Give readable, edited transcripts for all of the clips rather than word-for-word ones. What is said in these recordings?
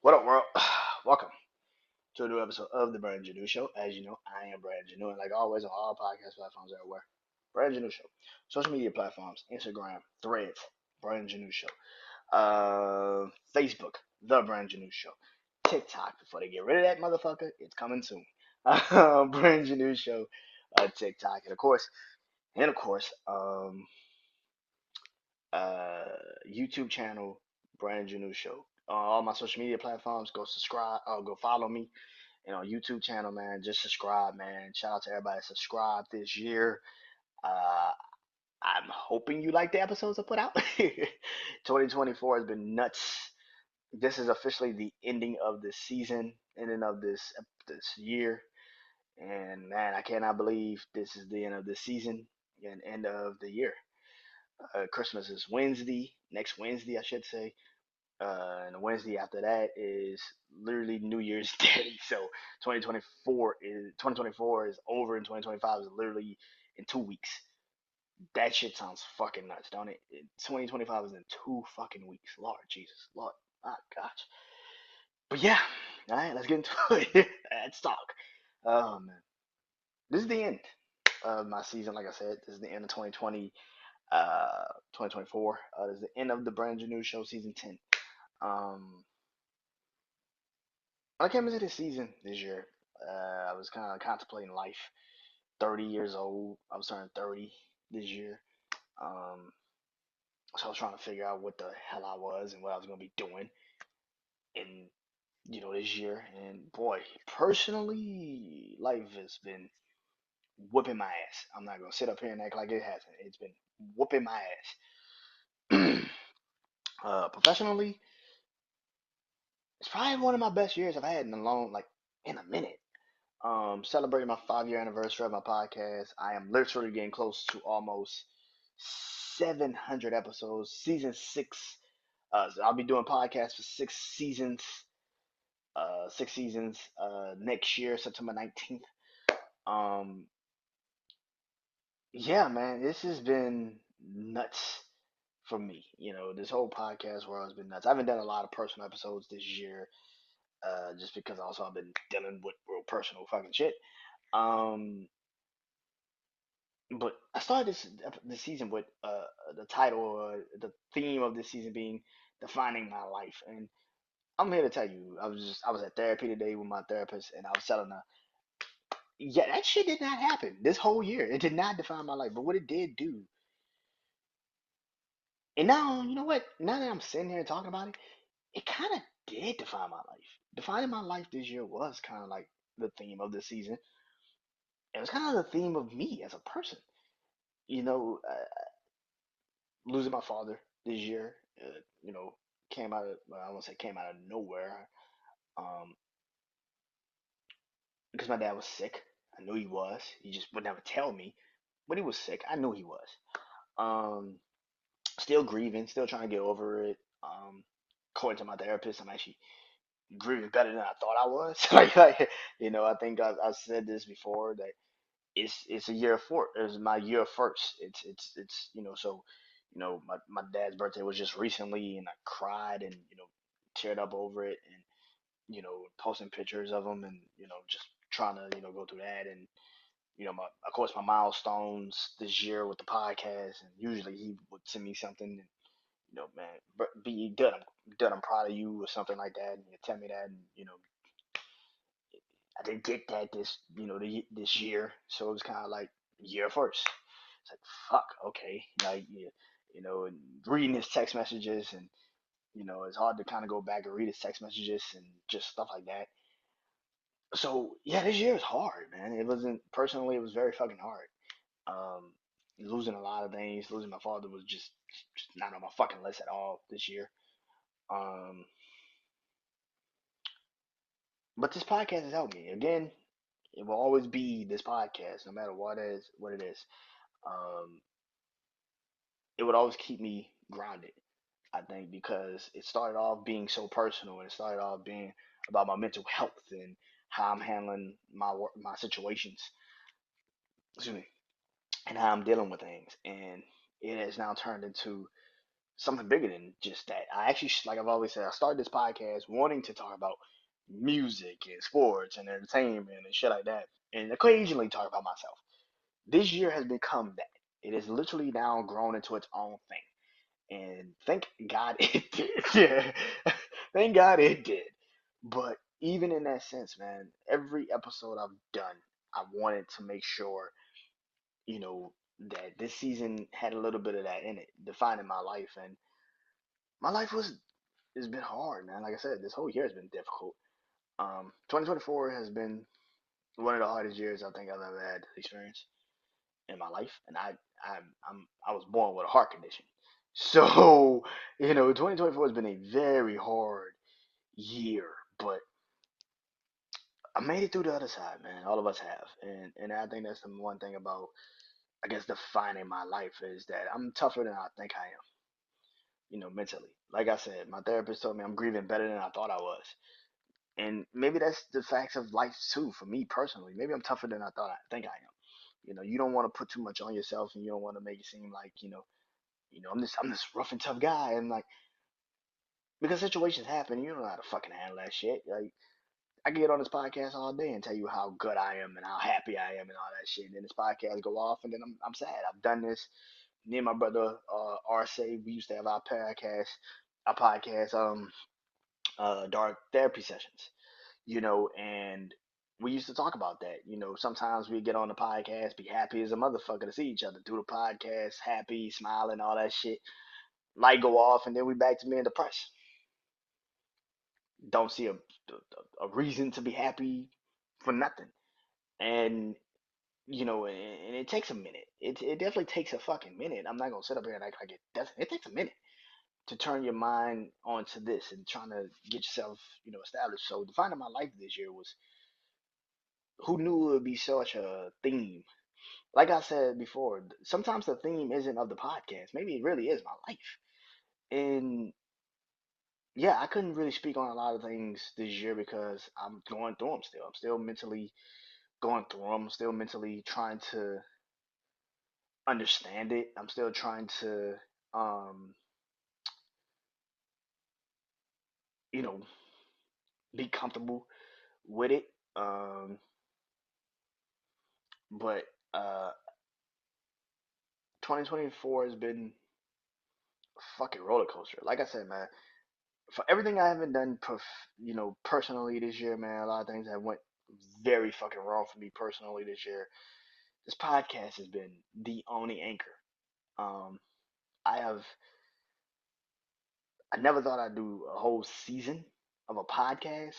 What up, world? Welcome to a new episode of the BrandonJaneauShow. As you know, I am Brandon Janeau, and like always, on all podcast platforms everywhere, BrandonJaneauShow. Social media platforms: Instagram, Threads, BrandonJaneauShow. Facebook, The BrandonJaneauShow. TikTok, before they get rid of that motherfucker, it's coming soon. BrandonJaneauShow, TikTok, and of course, uh, YouTube channel, BrandonJaneauShow. On all my social media platforms, go subscribe, go follow me. And on YouTube channel, man, just subscribe, man. Shout out to everybody that subscribed this year. Uh, I'm hoping you like the episodes I put out. 2024 has been nuts. This is officially the ending of this season, ending of this year, and man, I cannot believe this is the end of the season and end of the year. Christmas is Wednesday, next Wednesday, I should say. And the Wednesday after that is literally New Year's Day. So 2024 is over, and 2025 is literally in 2 weeks. That shit sounds fucking nuts, don't it? 2025 is in 2 fucking weeks. Lord Jesus, Lord, my gosh. But yeah, all right, let's get into it. Let's talk. Oh man, this is the end of my season. Like I said, this is the end of 2024. This is the end of the BrandonJaneauShow season 10. Um, I came into this season this year. I was kind of contemplating life. 30 years old. I was turning 30 this year. Um, so I was trying to figure out what the hell I was and what I was going to be doing in, this year. And boy, personally, life has been whooping my ass. I'm not going to sit up here and act like it hasn't. It's been whooping my ass. Professionally, it's probably one of my best years I've had in a in a minute. Celebrating my 5 year anniversary of my podcast. I am literally getting close to almost 700 episodes. Season six. So I'll be doing podcasts for 6 seasons. 6 seasons. Next year, September 19th. Um, yeah, man, this has been nuts for me. This whole podcast world has been nuts. I haven't done a lot of personal episodes this year, just because also I've been dealing with real personal fucking shit. Um, But I started this season with the title or the theme of this season being defining my life, and I'm here to tell you, I was at therapy today with my therapist, and I was telling her, yeah, that shit did not happen this whole year. It did not define my life, but what it did do, and now you know what? Now that I'm sitting here talking about it, it kind of did define my life. Defining my life this year was kind of like the theme of this season. It was kind of the theme of me as a person. You know, losing my father this year, you know, came out of, well, I won't say came out of nowhere, um, because my dad was sick. I knew he was. He just would never tell me, but he was sick. I knew he was. Um, Still grieving, still trying to get over it. According to my therapist, I'm actually grieving better than I thought I was. I think I've said this before that it's a year for it's my year first. It's so my dad's birthday was just recently, and I cried and teared up over it, and posting pictures of him, and just trying to go through that, and my of course my milestones this year with the podcast, and usually he would send me something, and man, be done. I'm proud of you or something like that, and you tell me that, and I didn't get that this year, so it was kind of like year first. It's like fuck, okay, like and reading his text messages, and it's hard to kind of go back and read his text messages and just stuff like that. So yeah, this year is hard, man. It wasn't personally, it was very fucking hard. Um, Losing a lot of things, losing my father was just not on my fucking list at all this year. Um, but this podcast has helped me. Again, it will always be this podcast, no matter what it is. Um, it would always keep me grounded. I think because it started off being so personal, and it started off being about my mental health and how I'm handling my situations. Excuse me, and how I'm dealing with things, and it has now turned into something bigger than just that. I actually, like I've always said, I started this podcast wanting to talk about music and sports and entertainment and shit like that, and occasionally talk about myself. This year has become that. It has literally now grown into its own thing, and thank God it did. Yeah, thank God it did. But even in that sense, man, every episode I've done, I wanted to make sure, you know, that this season had a little bit of that in it, defining my life. And my life was it's been hard, man. Like I said, this whole year has been difficult. 2024 has been one of the hardest years I think I've ever had to experience in my life, and I was born with a heart condition, so 2024 has been a very hard year, but I made it through the other side, man. All of us have, and I think that's the one thing about, I guess, defining my life is that I'm tougher than I think I am, mentally. Like I said, my therapist told me I'm grieving better than I thought I was. And maybe that's the facts of life too, for me personally. Maybe I'm tougher than I thought I think I am. You don't want to put too much on yourself, and you don't want to make it seem like, I'm this rough and tough guy, and like, because situations happen, you don't know how to fucking handle that shit. Like, I can get on this podcast all day and tell you how good I am and how happy I am and all that shit. And then this podcast go off, and then I'm sad. I've done this. Me and my brother Arce, we used to have our podcast, dark therapy sessions, and we used to talk about that. Sometimes we get on the podcast, be happy as a motherfucker to see each other, do the podcast, happy, smiling, all that shit. Light go off, and then we back to being depressed. Don't see a reason to be happy for nothing. And and it takes a minute. It definitely takes a fucking minute. I'm not gonna sit up here and act like it doesn't. It takes a minute to turn your mind onto this and trying to get yourself, established. So defining my life this year was, who knew it would be such a theme? Like I said before, sometimes the theme isn't of the podcast. Maybe it really is my life. And yeah, I couldn't really speak on a lot of things this year because I'm going through them still. I'm still mentally going through them. I'm still mentally trying to understand it. I'm still trying to, um, you know, be comfortable with it. But uh, 2024 has been a fucking roller coaster. Like I said, man, for everything I haven't done, personally this year, man, a lot of things that went very fucking wrong for me personally this year. This podcast has been the only anchor. Um, I have, I never thought I'd do a whole season of a podcast,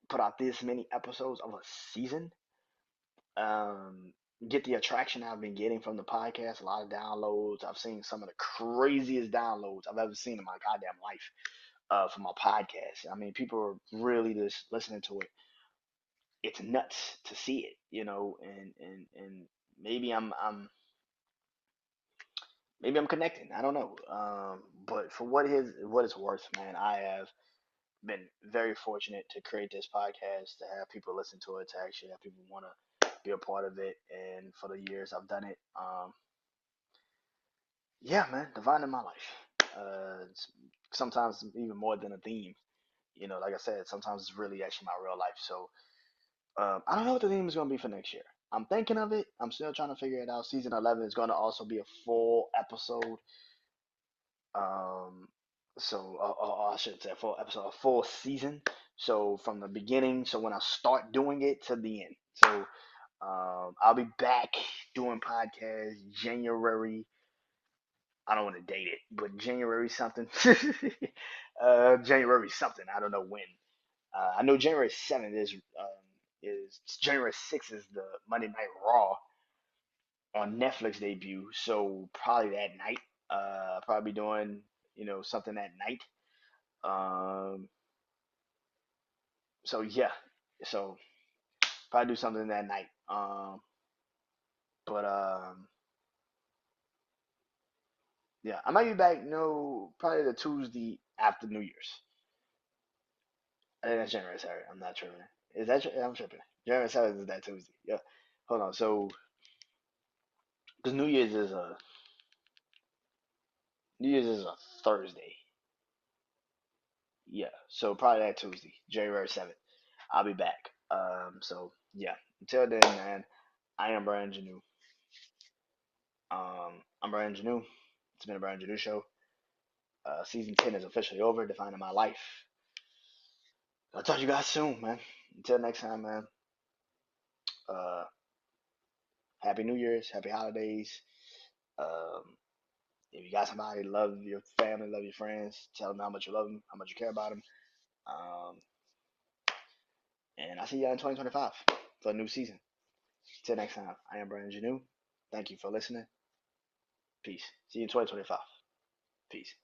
put out this many episodes of a season, um, get the attraction I've been getting from the podcast, a lot of downloads. I've seen some of the craziest downloads I've ever seen in my goddamn life, for my podcast. I mean, people are really just listening to it. It's nuts to see it, and maybe I'm connecting. I don't know. But for what it's worth, man, I have been very fortunate to create this podcast, to have people listen to it, to actually have people want to be a part of it, and for the years I've done it. Yeah, man, defining my life. Sometimes even more than a theme. Like I said, sometimes it's really actually my real life. So I don't know what the theme is going to be for next year. I'm thinking of it. I'm still trying to figure it out. Season 11 is going to also be a full episode. Um, so I should say a full episode, a full season. So from the beginning, so when I start doing it to the end. So I'll be back doing podcasts January. I don't want to date it, but January something. January something. I don't know when. I know January 7th is January 6th is the Monday Night Raw on Netflix debut. So probably that night. Probably doing something that night. Um, so yeah, so probably do something that night. But yeah, I might be back. No, probably the Tuesday after New Year's. I think that's January 7th. I'm not tripping. Is that? I'm tripping. January 7th is that Tuesday. Yeah. Hold on. So, because New Year's is New Year's is a Thursday. Yeah, so probably that Tuesday, January 7th. I'll be back. So yeah. Until then, man, I am Brian Janu. I'm Brian Janu. It's been a Brian Janu show. Season 10 is officially over, defining my life. I'll talk to you guys soon, man. Until next time, man. Uh, Happy New Year's, happy holidays. Um, if you got somebody, love your family, love your friends, tell them how much you love them, how much you care about them. Um, and I'll see you in 2025 for a new season. Till next time, I am Brandon Janu. Thank you for listening. Peace. See you in 2025. Peace.